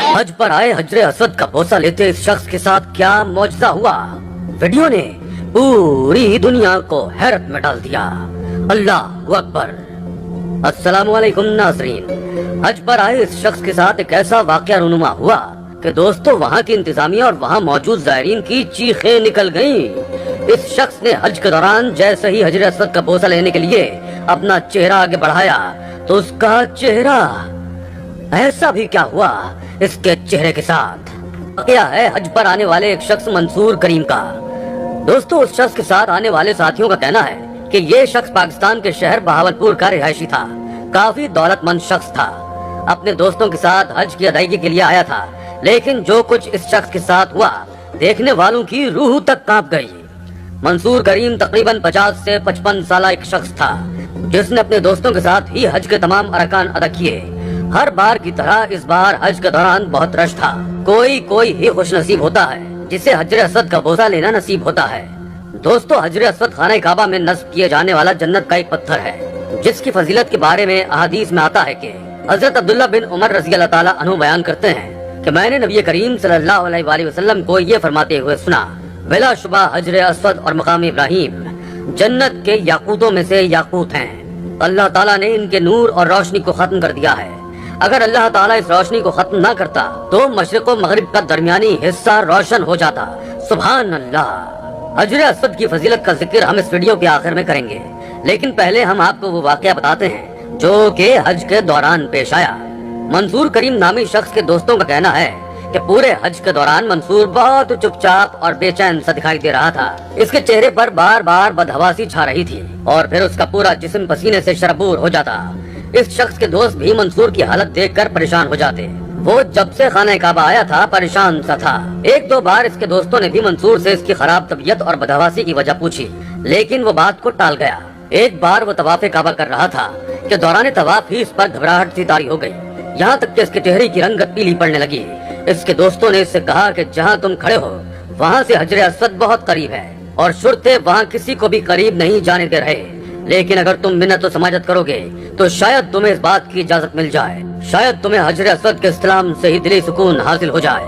हज पर आए हजरे असवद का बोसा लेते इस शख्स के साथ क्या मौजज़ा हुआ। वीडियो ने पूरी दुनिया को हैरत में डाल दिया। अल्लाह अकबर। अस्सलामु अलैकुम नाज़रीन। हज पर आए इस शख्स के साथ एक ऐसा वाक़या रूनुमा हुआ कि दोस्तों वहाँ की इंतजामिया और वहाँ मौजूद ज़ायरीन की चीखें निकल गईं। इस शख्स ने हज के दौरान जैसे ही हजरे असवद का बोसा लेने के लिए अपना चेहरा आगे बढ़ाया तो उसका चेहरा ऐसा भी क्या हुआ इसके चेहरे के साथ। क्या है हज पर आने वाले एक शख्स मंसूर करीम का। दोस्तों उस शख्स के साथ आने वाले साथियों का कहना है कि ये शख्स पाकिस्तान के शहर बहावलपुर का रिहायशी था। काफी दौलतमंद शख्स था। अपने दोस्तों के साथ हज की अदायगी के लिए आया था, लेकिन जो कुछ इस शख्स के साथ हुआ देखने वालों की रूह तक कांप गई। मंसूर करीम तकरीबन 50 से 55 साल एक शख्स था जिसने अपने दोस्तों के साथ ही हज के तमाम अरकान अदा किए। हर बार की तरह इस बार हज के दौरान बहुत रश था। कोई ही खुश नसीब होता है जिसे हजरे असवद का बोसा लेना नसीब होता है। दोस्तों हजरे असवद खाना काबा में नस्ब किए जाने वाला जन्नत का एक पत्थर है जिसकी फजीलत के बारे में अहादीस में आता है कि हजरत अब्दुल्ला बिन उमर रज़ी अल्लाह ताला अन्हु बयान करते हैं कि मैंने नबी करीम सल्लल्लाहु अलैहि वसल्लम को ये फरमाते हुए सुना, बिला शुबा हजरे असवद और मकाम इब्राहिम जन्नत के याकूतों में से याकूत हैं। अल्लाह ताला ने इनके नूर और रोशनी को खत्म कर दिया है। अगर अल्लाह ताला इस रोशनी को खत्म ना करता तो मशरिक और मगरिब का दरमियानी हिस्सा रोशन हो जाता। सुभान अल्लाह। हजरे असवद की फजीलत का जिक्र हम इस वीडियो के आखिर में करेंगे, लेकिन पहले हम आपको वो वाकया बताते हैं जो कि हज के दौरान पेश आया। मंसूर करीम नामी शख्स के दोस्तों का कहना है कि पूरे हज के दौरान मंसूर बहुत चुपचाप और बेचैन सा दिखाई दे रहा था। इसके चेहरे पर बार बार बदहवासी छा रही थी और फिर उसका पूरा जिस्म पसीने से शरबूर हो जाता। इस शख्स के दोस्त भी मंसूर की हालत देखकर परेशान हो जाते। वो जब से खाना काबा आया था परेशान सा था। एक दो बार इसके दोस्तों ने भी मंसूर से इसकी खराब तबीयत और बदहवासी की वजह पूछी, लेकिन वो बात को टाल गया। एक बार वो तवाफ़े काबा कर रहा था कि दौरान तवाफ ही इस पर घबराहट सी तारी हो गई, यहाँ तक कि इसके चेहरे की रंगत पीली पड़ने लगी। इसके दोस्तों ने इससे कहा कि जहाँ तुम खड़े हो वहाँ से हजरे असवद बहुत करीब है और शुरते वहाँ किसी को भी करीब नहीं जाने दे रहे, लेकिन अगर तुम मिन्नत और समाजत करोगे तो शायद तुम्हें इस बात की इजाजत मिल जाए, शायद तुम्हें हजरे असवद के इस्लाम से ही दिली सुकून हासिल हो जाए।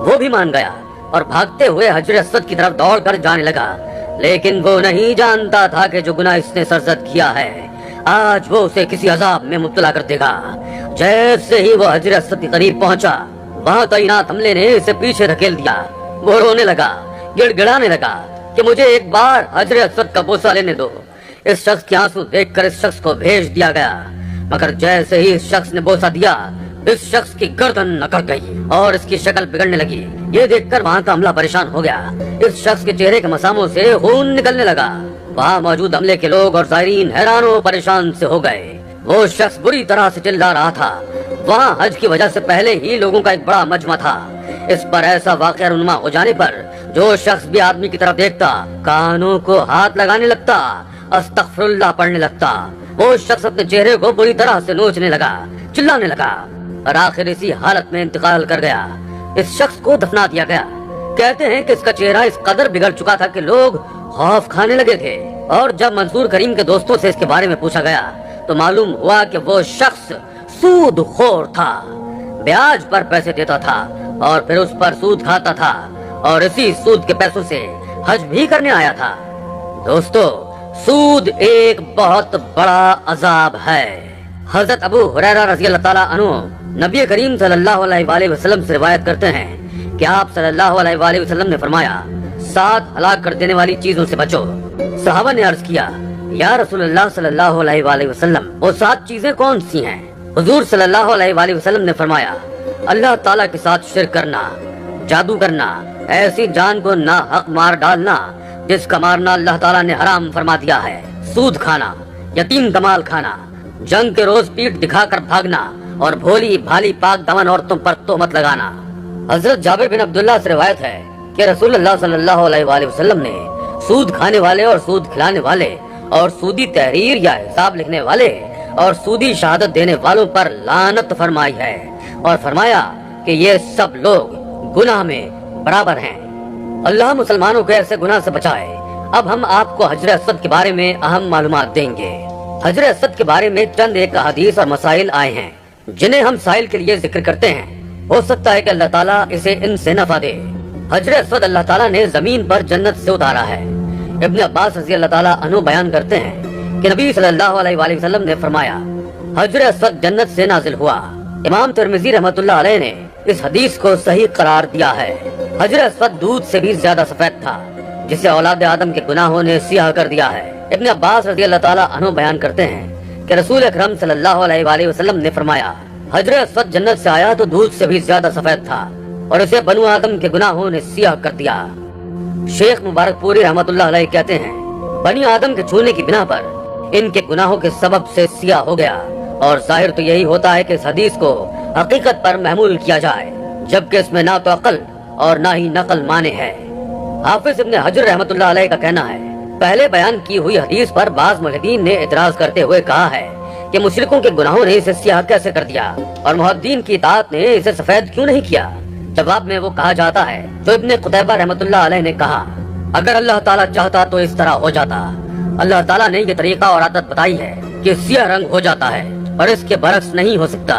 वो भी मान गया और भागते हुए हजरे असवद की तरफ दौड़कर जाने लगा, लेकिन वो नहीं जानता था कि जो गुनाह इसने सरजद किया है आज वो उसे किसी अजाब में मुब्तला कर देगा। जैसे ही वो हजरे असवद के करीब पहुंचा, वहाँ तैनात हमले ने इसे पीछे धकेल दिया। वो रोने लगा, गिड़गिड़ाने लगा कि मुझे एक बार हजरे असवद का बोसा लेने दो। इस शख्स के आंसू देखकर इस शख्स को भेज दिया गया, मगर जैसे ही इस शख्स ने बोसा दिया इस शख्स की गर्दन अकड़ गई और इसकी शक्ल बिगड़ने लगी। ये देखकर वहाँ का अमला परेशान हो गया। इस शख्स के चेहरे के मसामों से खून निकलने लगा। वहाँ मौजूद अमले के लोग और ज़ायरीन हैरान और परेशान से हो गए। वो शख्स बुरी तरह से चिल्ला रहा था। वहाँ हज की वजह से पहले ही लोगों का एक बड़ा मजमा था। इस पर ऐसा वाक़या रुनमा हो जाने पर जो शख्स भी आदमी की तरफ देखता कानों को हाथ लगाने लगता, अस्तगफिरुल्लाह पढ़ने लगता। वो शख्स अपने चेहरे को बुरी तरह से नोचने लगा, चिल्लाने लगा और आखिर इसी हालत में इंतकाल कर गया। इस शख्स को दफना दिया गया। कहते हैं कि इसका चेहरा इस कदर बिगड़ चुका था कि लोग खौफ खाने लगे थे। और जब मंसूर करीम के दोस्तों से इसके बारे में पूछा गया तो मालूम हुआ कि वो शख्स सूदखोर था, ब्याज पर पैसे देता था और फिर उस पर सूद खाता था और इसी सूद के पैसों से हज भी करने आया था। दोस्तों सूद एक बहुत बड़ा अजाब है। हजरत अबू हुरैरा रज़ी अल्लाह ताला अन्हु नबी करीम सल्लल्लाहु अलैहि वसल्लम से रिवायत करते हैं कि आप सल्लल्लाहु अलैहि वसल्लम ने फरमाया, 7 हलाक कर देने वाली चीजों से बचो। सहाबा ने अर्ज किया, या रसूलुल्लाह सल्लल्लाहु अलैहि वसल्लम वो 7 चीजें कौन सी हैं? हुजूर सल्लल्लाहु अलैहि वसल्लम ने फरमाया, अल्लाह ताला के साथ शिर्क करना, जादू करना, ऐसी जान को ना हक मार डालना जिसका मारना अल्लाह ताला ने हराम फरमा दिया है, सूद खाना, यतीम कमाल खाना, जंग के रोज पीठ दिखाकर भागना और भोली भाली पाक दमन औरतों पर तोहमत लगाना। हजरत जाबिर बिन अब्दुल्लाह से रिवायत है कि रसूलुल्लाह सल्लल्लाहु अलैहि वसल्लम ने सूद खाने वाले और सूद खिलाने वाले और सूदी तहरीर या हिसाब लिखने वाले और सूदी शहादत देने वालों पर लानत फरमाई है और फरमाया कि ये सब लोग गुनाह में बराबर हैं। अल्लाह मुसलमानों को ऐसे गुनाह से बचाए। अब हम आपको हजरे असवद के बारे में अहम मालूमात देंगे। हजरे असवद के बारे में चंद एक हदीस और मसाइल आए हैं जिन्हें हम साइल के लिए जिक्र करते हैं। हो सकता है कि अल्लाह ताला इसे इनसे नफा दे। हजर अस्वद अल्लाह ताला ने जमीन पर जन्नत से उतारा है। इब्न अब्बास रज़ी अल्लाह ताला अन्हु बयान करते हैं कि नबी सल्लल्लाहु अलैहि वसल्लम ने फरमाया, हजर अस्वद जन्नत से नाजिल हुआ। इमाम तिरमिज़ी रहमतुल्लाह अलैह ने इस हदीस को सही करार दिया है। हजर अस्वद दूध से भी ज्यादा सफेद था, जिसे औलाद आदम के गुनाहों ने सियाह कर दिया है। इब्न अब्बास रज़ी अल्लाह ताला अन्हु बयान करते हैं कि रसूल अकरम सल्लल्लाहु अलैहि वसल्लम ने फरमाया, हजर अस्वद जन्नत से आया तो दूध से भी ज्यादा सफेद था और इसे बनु आदम के गुनाहों ने सियाह कर दिया। शेख मुबारकपुरी रहमतुल्लाह अलैह कहते हैं, बनी आदम के छूने की बिना पर इनके गुनाहों के सबब से सियाह हो गया। और जाहिर तो यही होता है कि इस हदीस को हकीकत पर महमूल किया जाए, जबकि इसमें ना तो अकल और ना ही नकल माने है। हाफिज इब्न हजर रहमतुल्लाह अलैह का कहना है, पहले बयान की हुई हदीस पर बाज़ मुल्हिदीन ने इतराज करते हुए कहा है कि मुशरिकों के गुनाहों ने इसे सियाह कैसे कर दिया और मुहद्दीन की इताअत ने इसे सफेद क्यों नहीं किया। जवाब में वो कहा जाता है, तो इब्न कुतैबा रहमतुल्लाह अलैह ने कहा, अगर अल्लाह ताला चाहता तो इस तरह हो जाता। अल्लाह ताला ने ये तरीका और आदत बताई है कि सियाह रंग हो जाता है और इसके बरक्स नहीं हो सकता।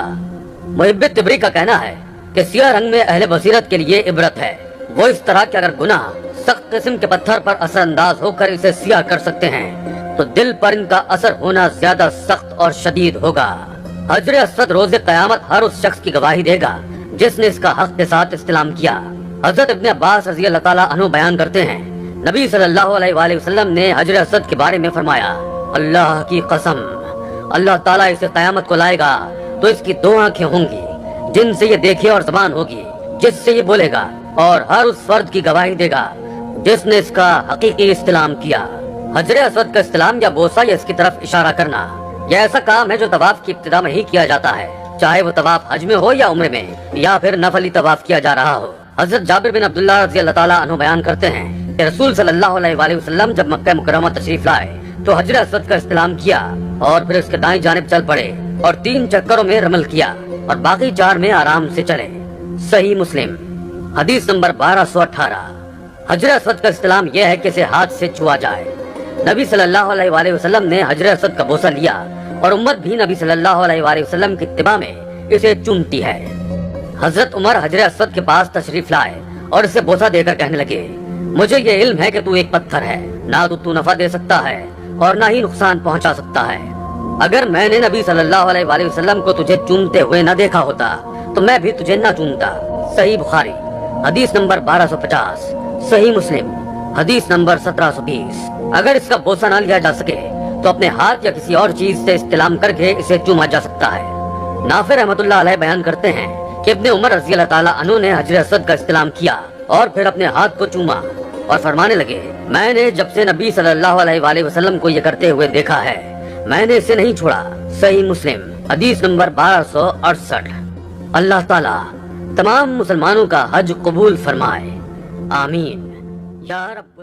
मुहिब्ब तिबरी का कहना है कि सियाह रंग में अहले बसीरत के लिए इबरत है। वो इस तरह के अगर गुनाह सख्त किस्म के पत्थर पर असरअंदाज होकर इसे सियाह कर सकते हैं, तो दिल पर इनका असर होना ज्यादा सख्त और शदीद होगा। हजर अस्वद रोज़े क़यामत हर उस शख्स की गवाही देगा जिसने इसका हक के साथ इस्तेलाम किया। हजरत इब्न अब्बास रज़ी अल्लाह ताला अन्हु बयान करते हैं, नबी सल्लल्लाहु अलैहि वसल्लम ने हजर अस्वद के बारे में फरमाया, अल्लाह की कसम, अल्लाह ताला इसे क़यामत को लाएगा तो इसकी दो आंखें होंगी जिनसे ये देखे और ज़बान होगी जिससे ये बोलेगा, और हर उस फर्द की गवाही देगा जिसने इसका हकीकी इस्तेलाम किया। हजर अस्वद का इस्तेलाम या बोसा या इसकी तरफ इशारा करना, यह ऐसा काम है जो तवाफ की इब्तिदा में ही किया जाता है, चाहे वो तवाफ हज में हो या उम्र में या फिर नफली तवाफ किया जा रहा हो। हजरत जाबिर बिन अब्दुल्लाह रज़ी अल्लाह ताला अन्हु बयान करते हैं कि रसूल सल्लल्लाहु अलैहि वसल्लम जब मक्का मुकर्रमा तशरीफ लाए तो हजर अस्वद का इस्तेलाम किया और फिर उसके दाईं जानिब चल पड़े और 3 चक्करों में रमल किया और बाकी 4 में आराम से चले। सही मुस्लिम हदीस नंबर 1218। हजर अस्वद का इस्तेलाम यह है कि इसे हाथ से छुआ जाए। नबी सल्लल्लाहु अलैहि वसल्लम ने हजर अस्वद का बोसा लिया और उम्मत भी नबी सल्लल्लाहु अलैहि वसल्लम की इत्तिबा में इसे चूमती है। हजरत उमर हजर अस्वद के पास तशरीफ लाए और इसे बोसा देकर कहने लगे, मुझे ये इल्म है कि तू एक पत्थर है, ना तो तू नफा दे सकता है और ना ही नुकसान पहुंचा सकता है। अगर मैंने नबी सल्लल्लाहु अलैहि वसल्लम को तुझे चूमते हुए न देखा होता तो मैं भी तुझे न चूमता। सही बुखारी हदीस नंबर 1250। सही मुस्लिम हदीस नंबर 1720। अगर इसका बोसा न लिया जा सके तो अपने हाथ या किसी और चीज से इस्तेलाम करके इसे चूमा जा सकता है। नाफिर रहमतुल्लाह अलैह बयान करते हैं कि इब्न उमर रज़ी अल्लाह ताला अन्हु ने हजर अस्वद का इस्तेलाम किया और फिर अपने हाथ को चूमा और फरमाने लगे, मैंने जब से नबी सल्लल्लाहु अलैहि वसल्लम को ये करते हुए देखा है, मैंने इसे नहीं छोड़ा। सही मुस्लिम हदीस नंबर 1268। अल्लाह ताला तमाम मुसलमानों का हज कबूल फरमाए, आमीन या रब्बुल।